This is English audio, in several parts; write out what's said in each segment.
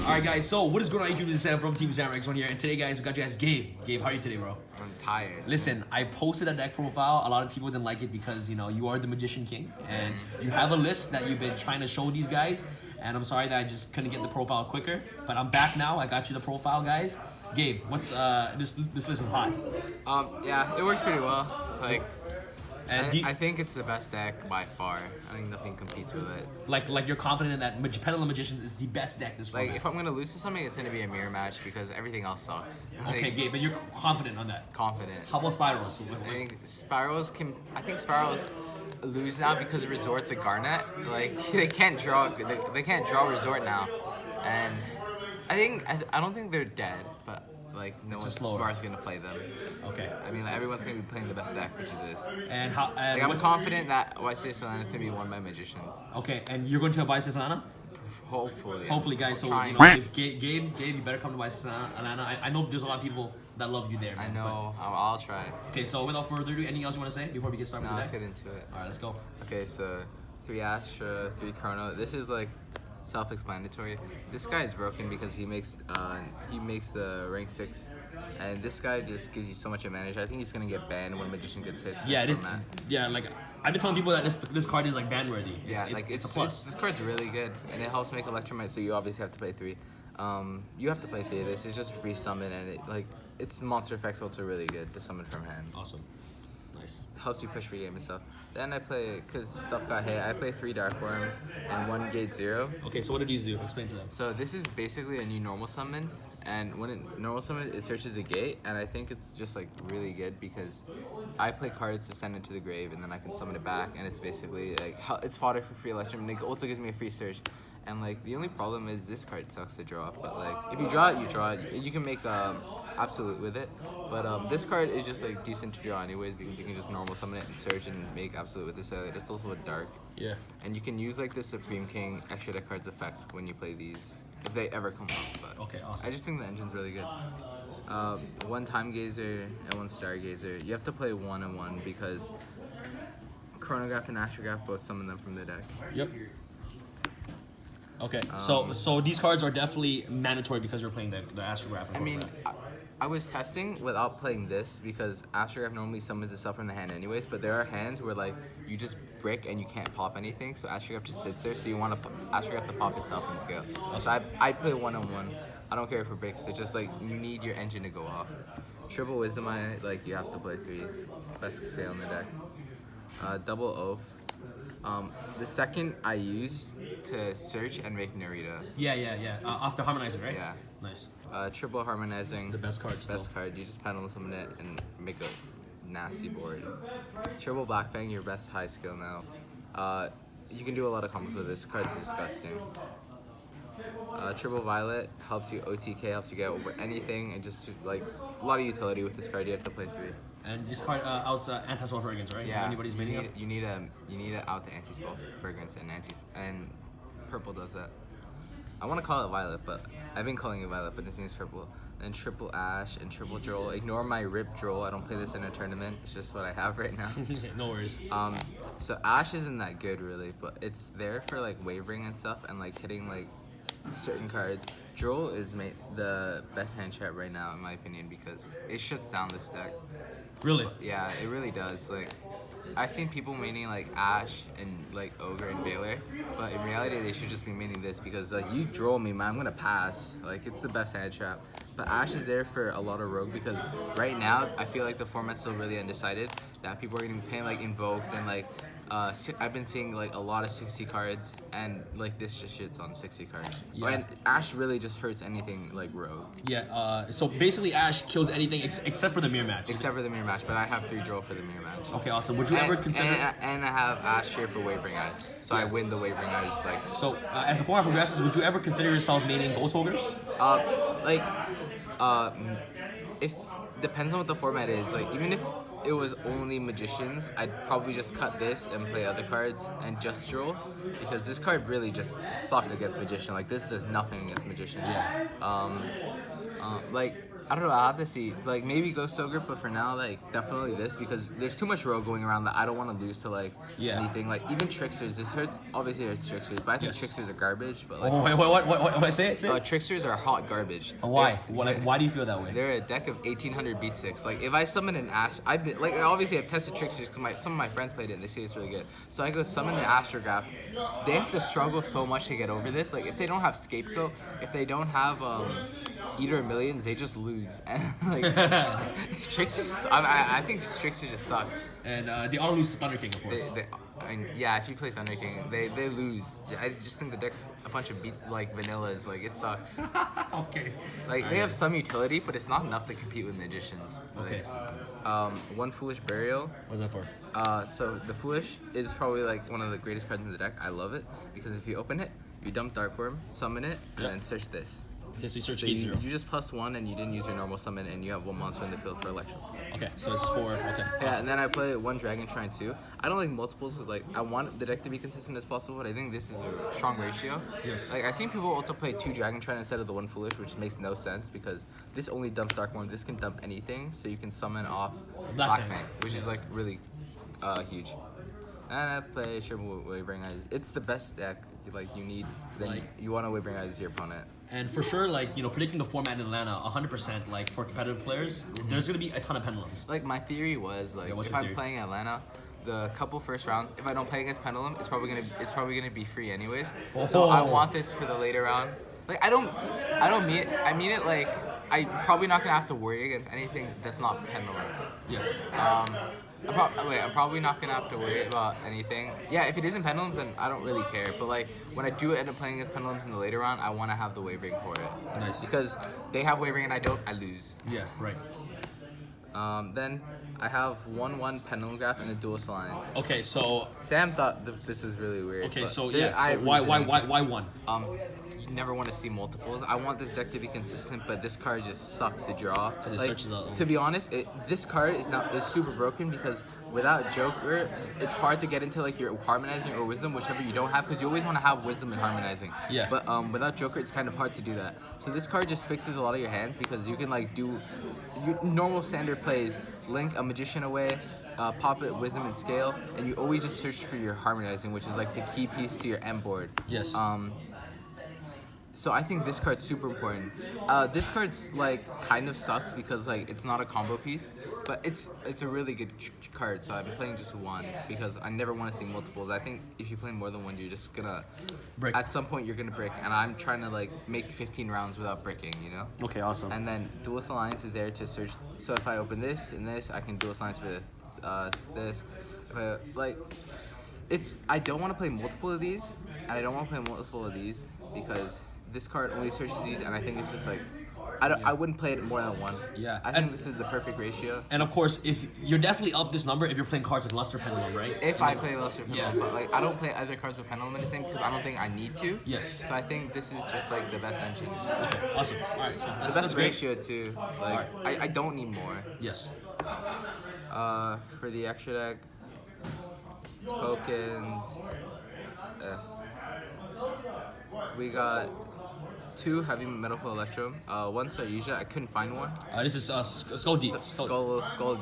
Alright guys, so what is going on YouTube? This is Sam from TeamSamuraiX1 here, and today guys, we got you guys Gabe. Gabe, how are you today, bro? I'm tired. Listen, I posted a deck profile. A lot of people didn't like it because, you know, you are the Magician King, and you have a list that you've been trying to show these guys, and I'm sorry that I just couldn't get the profile quicker, but I'm back now. I got you the profile, guys. Gabe, what's, this list is hot. Yeah, it works pretty well. Like, And I think it's the best deck by far. I think nothing competes with it. like you're confident in that Pendulum Magicians is the best deck this format. Like, if I'm gonna lose to something, it's gonna be a mirror match because everything else sucks. Okay, Like, Gabe, but you're confident on that. confident. How about Spirals? I think Spirals lose now because Resort's a Garnet. Like, they can't draw. They can't draw Resort now, and I don't think they're dead, but like no one smart's gonna play them. Okay. I mean, like, everyone's gonna be playing the best deck, which is this. And how? And Like, I'm confident that YGOPro is gonna be won by Magicians. Okay, and you're going to buy Atlanta? Hopefully. Hopefully, guys. So trying. you know, if Gabe, you better come to Atlanta. I know there's a lot of people that love you there. Man, I know. I'll try. Okay, so without further ado, anything else you want to say before we get started? Now with let's the get deck? into it. All right, let's go. Okay, so 3 Ash, 3 Chrono. This is like self-explanatory. This guy is broken because he makes the rank 6, and this guy just gives you so much advantage. I think he's gonna get banned when Magician gets hit. Yeah, like I've been telling people that this card is like ban worthy. It's a plus. this card's really good, and it helps make Electromite. So you obviously have to play 3. You have to play 3 of this. It's just a free summon, and its monster effects also really good to summon from hand. Awesome. Nice. Helps you push free game and stuff. Then I play, because stuff got hit, I play 3 Dark Worms and 1 Gate 0. Okay, so what do these do? Explain to them. So this is basically a new normal summon, and when it normal summon, it searches the gate, and I think it's just like really good because I play cards to send it to the grave, and then I can summon it back, and it's basically like it's fodder for free Electrum, and it also gives me a free search. And like the only problem is this card sucks to draw, but like if you draw it, you draw it. You can make absolute with it, but this card is just like decent to draw anyways because you can just normal summon it and search and make absolute with this. It's also a dark. Yeah. And you can use like the Supreme King extra deck cards effects when you play these, if they ever come up. But Okay, awesome. I just think the engine's really good. 1 Time Gazer and 1 Stargazer. You have to play 1 and 1 because Chronograph and Astrograph both summon them from the deck. Yep. Okay, so these cards are definitely mandatory because you're playing the Astrograph. I mean, I was testing without playing this because Astrograph normally summons itself from the hand anyways, but there are hands where like you just brick and you can't pop anything, so Astrograph just sits there, so you want Astrograph to pop itself in scale. So I play 1 on 1. I don't care if it breaks, it's just like you need your engine to go off. Triple Wisdom, you have to play 3. It's best to stay on the deck. Double Oath. The second I use to search and make Narita. Yeah. Off the Harmonizer, right? Yeah. Nice. Triple Harmonizing. The best card still. Best card. You just pedal summon it and make a nasty board. Triple Black Fang, your best high skill now. You can do a lot of combos with this. Card's disgusting. Triple Violet helps you OTK, helps you get over anything, and just like a lot of utility with this card. You have to play 3. And this card outs anti-spell fragrance, right? Yeah. Anybody's mania. You need a out the anti-spell fragrance, and purple does that. I want to call it Violet, but I've been calling it Violet, but its name's Purple. Then Triple Ash and Triple Droll. Ignore my Rip Droll. I don't play this in a tournament. It's just what I have right now. No worries. So Ash isn't that good really, but it's there for like wavering and stuff and like hitting like certain cards. Droll is the best hand trap right now in my opinion because it shuts down this deck. Really? But, yeah, it really does. Like, I've seen people maining like Ash and like Ogre and Veiler, but in reality they should just be maining this because like you draw me, man, I'm gonna pass. Like it's the best hand trap. But Ash is there for a lot of rogue because right now I feel like the format's still really undecided. That people are gonna be playing like Invoked and like I've been seeing like a lot of 60 cards and like this just shits on 60 cards. Yeah. And Ash really just hurts anything like rogue. Yeah. So basically, Ash kills anything except for the mirror match. Except for the mirror match, but I have 3 draw for the mirror match. Okay, awesome. Would you ever consider? And I have Ash here for Wavering Eyes, so I win the Wavering Eyes like. So as the format progresses, would you ever consider yourself maining Ghost Ogres? If depends on what the format is. Like even if it was only Magicians, I'd probably just cut this and play other cards and just draw because this card really just sucks against Magician. Like this does nothing against Magician. Yeah. Like I don't know. I'll have to see. Like maybe Ghost Ogre, but for now, like definitely this because there's too much rogue going around that I don't want to lose to like anything. Like even Tricksters. This hurts. Obviously, it's Tricksters, but I think Tricksters are garbage. But like, wait, what? Say it. Tricksters are hot garbage. Why? Why do you feel that way? They're a deck of 1800 beat 6. Like if I summon an Ash, obviously I've tested Tricksters because some of my friends played it and they say it's really good. So I go summon an Astrograph. They have to struggle so much to get over this. Like if they don't have Scapegoat, if they don't have Eater of Millions, they just lose. And like Tricksters, I think just Tricksters just suck. And they all lose to Thunder King, of course. I mean, yeah, if you play Thunder King, they lose. I just think the deck's a bunch of vanillas. Like it sucks. Okay. Like they have some utility, but it's not enough to compete with magicians. Okay. Like, one Foolish Burial. What's that for? So the Foolish is probably like one of the greatest cards in the deck. I love it because if you open it, you dump Darkworm, summon it, and then search this. Okay, so you search So gate 0. you just +1 and you didn't use your normal summon and you have one monster in the field for Electro. Okay, so it's 4. Okay. Yeah, Awesome. and then I play one Dragon Shrine too. I don't like multiples. Like I want the deck to be consistent as possible, but I think this is a strong ratio. Yes. Like I've seen people also play 2 Dragon Shrine instead of the 1 Foolish, which makes no sense because this only dumps Darkworm. This can dump anything, so you can summon off Black Fang, which is like really huge. And I play Sherman Wavering Eyes. It's the best deck. Like you need, you want to Wavering Eyes your opponent. And for sure, like, you know, predicting the format in Atlanta, 100%, like, for competitive players, there's going to be a ton of pendulums. Like, my theory was, like, if I'm playing Atlanta, the couple first round, if I don't play against Pendulum, it's probably gonna be free anyways. Oh. So I want this for the later round. Like, I mean it like, I'm probably not gonna have to worry against anything that's not Pendulums. Yes. I'm probably not gonna have to worry about anything. Yeah, if it isn't Pendulums, then I don't really care. But like when I do end up playing against Pendulums in the later round, I want to have the Wavering for it. Nice. Because they have Wavering and I don't, I lose. Yeah, right. Then I have 1/1 Pendulum Graph and a Dual Alliance. Okay, so Sam thought this was really weird. okay, but so yeah, so why 1? You never want to see multiples. I want this deck to be consistent, but this card just sucks to draw. Like, to be honest, this card is super broken because without Joker, it's hard to get into like your Harmonizing or Wisdom, whichever you don't have, because you always want to have Wisdom and Harmonizing. Yeah. But without Joker, it's kind of hard to do that. So this card just fixes a lot of your hands because you can like do your normal standard plays, link a Magician away, pop it Wisdom and Scale, and you always just search for your Harmonizing, which is like the key piece to your end board. Yes. So I think this card's super important. This card's like kind of sucks because like it's not a combo piece, but it's a really good card. So I'm playing just one because I never want to see multiples. I think if you play more than one, you're just gonna break. At some point you're gonna break, and I'm trying to like make 15 rounds without breaking, you know? Okay, awesome. And then Dual Alliance is there to search. So if I open this and this, I can Dual Alliance for this. I don't want to play multiple of these, and I don't want to play multiple of these because this card only searches these, and I think it's just like I wouldn't play it more than one. Yeah, I think this is the perfect ratio. And of course, if you're definitely up this number if you're playing cards like Luster Pendulum, right? If I play Luster Pendulum, but like I don't play other cards with Pendulum in the same because I don't think I need to. Yes. So I think this is just like the best engine. Okay, awesome. All right, so The best ratio too. Like I don't need more. Yes. For the extra deck, tokens. We got 2 Heavy Medical Electrum, 1 Saryuja. I couldn't find one. This is Skull Deep. Skull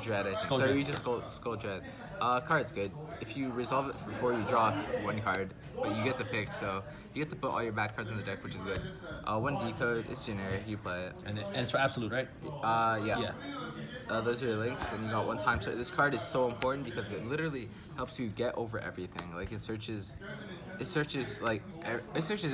Dread. Skull Dread. Card's good. If you resolve it before you draw 1 card, but you get the pick, so you get to put all your bad cards in the deck, which is good. 1 Decode. It's generic. You play it. And it's for absolute, right? Yeah. Those are your links, and you got 1 time. So this card is so important because it literally helps you get over everything. Like it searches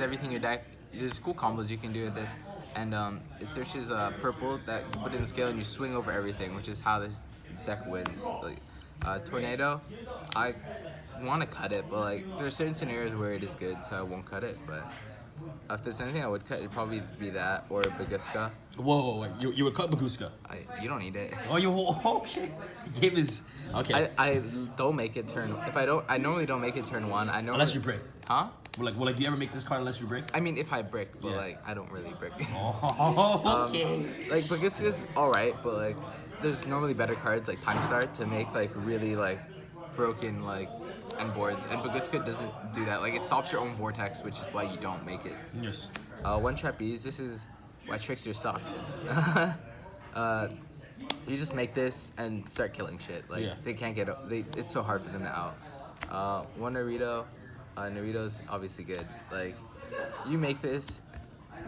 everything in your deck. There's cool combos you can do with this, and it searches purple that you put in the scale and you swing over everything, which is how this deck wins. Like Tornado, I want to cut it, but like there are certain scenarios where it is good, so I won't cut it. But if there's anything I would cut, it'd probably be that or Baguska. Whoa, you would cut Baguska. You don't need it. Oh, okay. Game is okay. I don't make it turn. I normally don't make it turn 1. I normally, unless you break. Huh? Well, do you ever make this card unless you break? I mean, if I brick, but like I don't really brick. Oh, okay. Like Baguska's alright, but like there's normally better cards like Time Start to make like really like broken like end boards, and Baguska doesn't do that. Like it stops your own vortex, which is why you don't make it. Yes. 1 Trapeze. This is why Tricksters suck. You just make this and start killing shit. Like they can't get. It's so hard for them to out. One Naruto. Naruto's obviously good. Like you make this.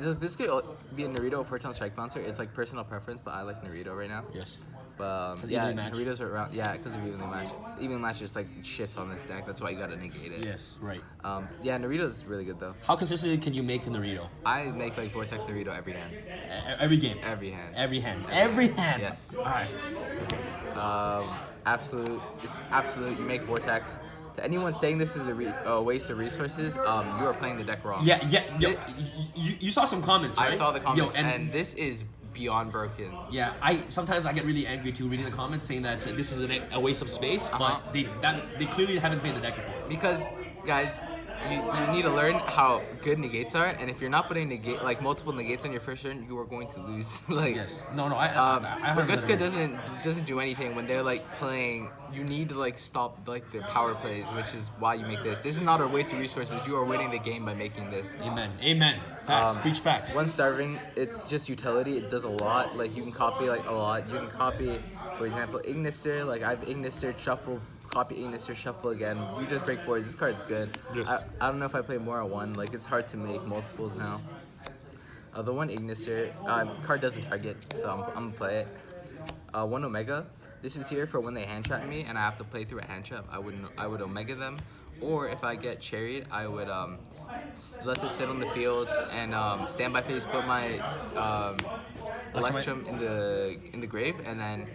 This could be a Naruto 4-tone strike bouncer. It's like personal preference, but I like Naruto right now. Yes. But yeah, Naruto's are around. Yeah, because of evenly matched. Evenly matched just like shits on this deck. That's why you gotta negate it. Yes, right. Yeah, Naruto's really good though. How consistently can you make a Naruto? I make like Vortex Naruto every hand. Every game. Every hand. Every hand. Every hand. Yes. All right. Absolute. It's absolute. You make Vortex. To anyone saying this is a waste of resources, you are playing the deck wrong. Yeah. Yo, you saw some comments, right? I saw the comments, Yo, and this is beyond broken. Yeah, sometimes I get really angry too reading the comments saying that this is a waste of space, but they clearly haven't played the deck before. Because, guys, you need to learn how good negates are, and if you're not putting multiple negates on your first turn, you are going to lose. Yes. No. Berguska doesn't do anything when they're like playing. You need to like stop like their power plays, which is why you make this. This is not a waste of resources. You are winning the game by making this. Amen. Facts. Preach facts. One starving, it's just utility. It does a lot. Like you can copy like a lot. You can copy, for example, Ignister. Like I have Ignister shuffle. Copy Ignister, shuffle again. You just break boards. This card's good. Yes. I don't know if I play more at one. Like it's hard to make multiples now. The one Ignister card doesn't target, so I'm gonna play it. One Omega. This is here for when they hand trap me and I have to play through a hand trap. I would Omega them, or if I get cherried, I would let this sit on the field and standby phase, put my Electrum in the grave, and then.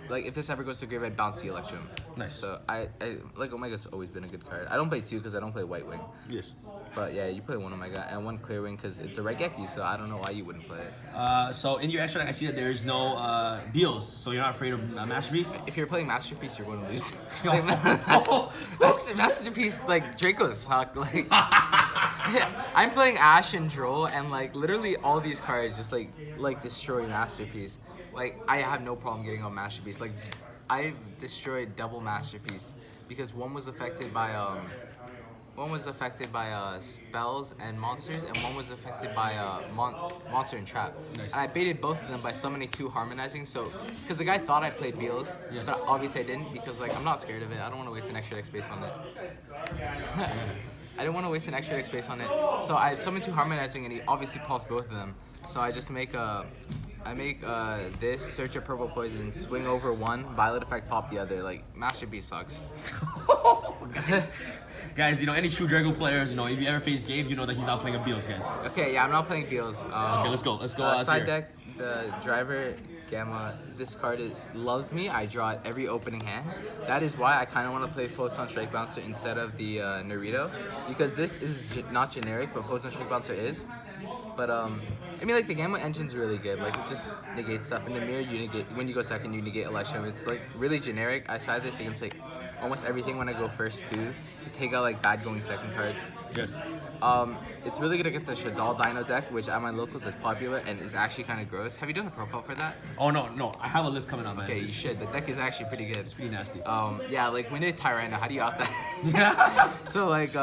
Like, if this ever goes to grave, I'd bounce the Electrum. Nice. So, I like, Omega's always been a good card. I don't play two because I don't play White Wing. Yes. But, yeah, you play one Omega and one Clear Wing because it's a Regeki, so I don't know why you wouldn't play it. So, in your extra deck, I see that there is no Beals, so you're not afraid of Masterpiece? If you're playing Masterpiece, you're going to lose. Like, Masterpiece, like, Dracos suck. Like, I'm playing Ash and Droll, and, like, literally all these cards just, like destroy Masterpiece. Like, I have no problem getting on Masterpiece. Like, I've destroyed double Masterpiece because one was affected by spells and monsters, and one was affected by monster and trap. Nice. And I baited both of them by summoning two harmonizing. So, because the guy thought I played Beals, but obviously I didn't because like I'm not scared of it. I don't want to waste an extra deck space on it. I didn't want to waste an extra deck space on it. So I summoned two harmonizing, and he obviously pulsed both of them. So I just make this, search a purple poison, swing over one, violet effect, pop the other. Like, Masterpiece sucks. Guys, any true Drago players, if you ever face Gabe, you know that he's not playing a Beals, guys. Okay, yeah, I'm not playing Beals. Okay, let's go. Side deck, the driver, Gamma, this card loves me. I draw it every opening hand. That is why I kind of want to play Photon Strike Bouncer instead of the Naruto, because this is not generic, but Photon Strike Bouncer is. But I mean, like the Gamma engine's really good. Like it just negates stuff. In the mirror, you negate when you go second, you negate Electrum. It's like really generic. I side this against like almost everything when I go first too, to take out like bad going second cards. Yes. It's really good against a Shadal Dino deck, which at my locals is popular and is actually kind of gross. Have you done a profile for that? Oh no, I have a list coming up, man. Okay, you should. The deck is actually pretty good. It's pretty nasty. Yeah, like when you're Tyrannus, how do you out that? So like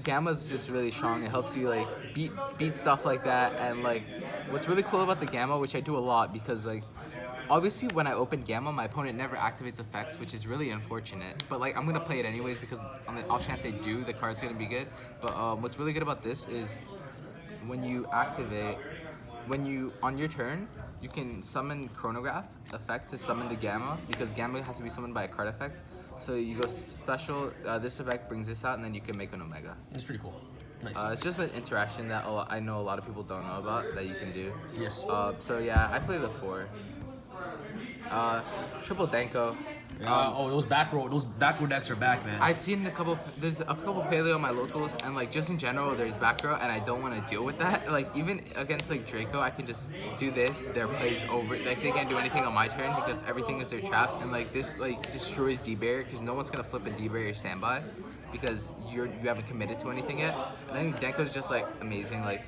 Gamma's just really strong. It helps you like beat stuff like that, and like what's really cool about the Gamma, which I do a lot because like obviously when I open Gamma, my opponent never activates effects, which is really unfortunate. But like I'm gonna play it anyways because on the off chance they do, the card's gonna be good. But what's really good about this is when you activate, on your turn, you can summon Chronograph effect to summon the Gamma because Gamma has to be summoned by a card effect. So you go special, this effect brings this out, and then you can make an Omega. It's pretty cool. Nice. It's just an interaction that I know a lot of people don't know about that you can do. Yes. So yeah, I play the 4. Triple Danko. Those back row decks are back, man. I've seen there's a couple paleo on my locals, and like just in general there's back row, and I don't want to deal with that. Like even against like Draco, I can just do this, their play's over. Like they can't do anything on my turn because everything is their traps, and like this like destroys D-barrier because no one's gonna flip a D-barrier standby because you haven't committed to anything yet. And I think Danko's just like amazing. Like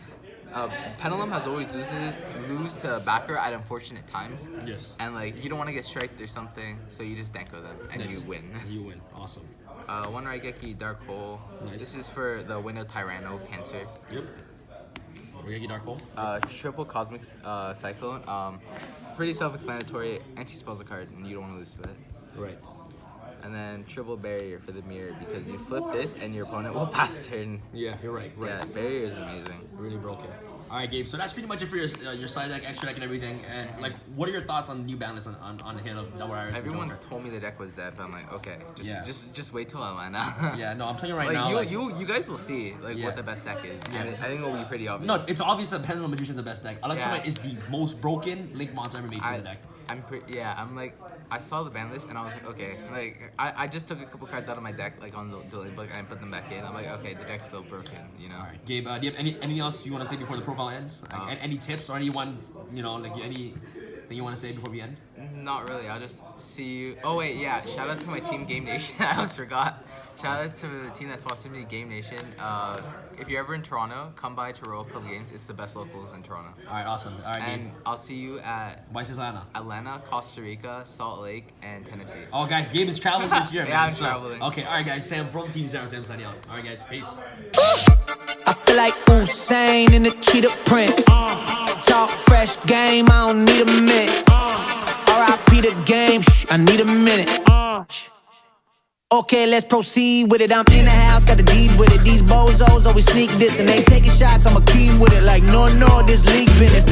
Pendulum has always lose to backer at unfortunate times. Yes. And like you don't want to get striked or something, so you just Danko them and you win. You win. Awesome. One Raigeki, Dark Hole. Nice. This is for the Window Tyranno Cancer. Yep. Reggie Dark Hole. Triple Cosmic Cyclone. Pretty self-explanatory. Anti-spells a card, and you don't want to lose to it. Right. And then triple barrier for the mirror because you flip this and your opponent will pass turn. Yeah, you're right. Yeah, barrier is amazing. Really broken. All right, Gabe. So that's pretty much it for your side deck, extra deck, and everything. And like, what are your thoughts on the new ban list on the hand of Double Iris? Everyone told me the deck was dead, but I'm like, okay, just wait till Atlanta. Yeah, no, I'm telling you right like, now. You guys will see what the best deck is. Yeah. And I think it will be pretty obvious. No, it's obvious that Pendulum Magician is the best deck. Electromite is the most broken Link monster ever made for the deck. I'm like, I saw the ban list and I was like, okay, like I just took a couple cards out of my deck like on the duel book and put them back in. I'm like, okay, the deck's still broken, you know. All right, Gabe, do you have anything else you want to say before the profile ends? Like, any tips or anyone, like anything you want to say before we end? Not really. I'll just see you. Oh wait, yeah. Shout out to my team, Game Nation. I almost forgot. Shout out to the team that sponsored me, Game Nation. If you're ever in Toronto, come by to Royal Club Games. It's the best locals in Toronto. All right, awesome. All right, and Gabe. I'll see you at Atlanta, Costa Rica, Salt Lake, and Tennessee. Oh, guys, Gabe is traveling this year. Yeah, I'm traveling. Okay, all right, guys. Sam from Team Sam signing out. All right, guys, peace. I feel like Usain in the cheetah print. Talk fresh game, I don't need a minute. R.I.P. the game, I need a minute. Okay, let's proceed with it. I'm in the house, got the deed with it. These bozos always sneak this and they taking shots. I'm a keen with it. Like no, this league business.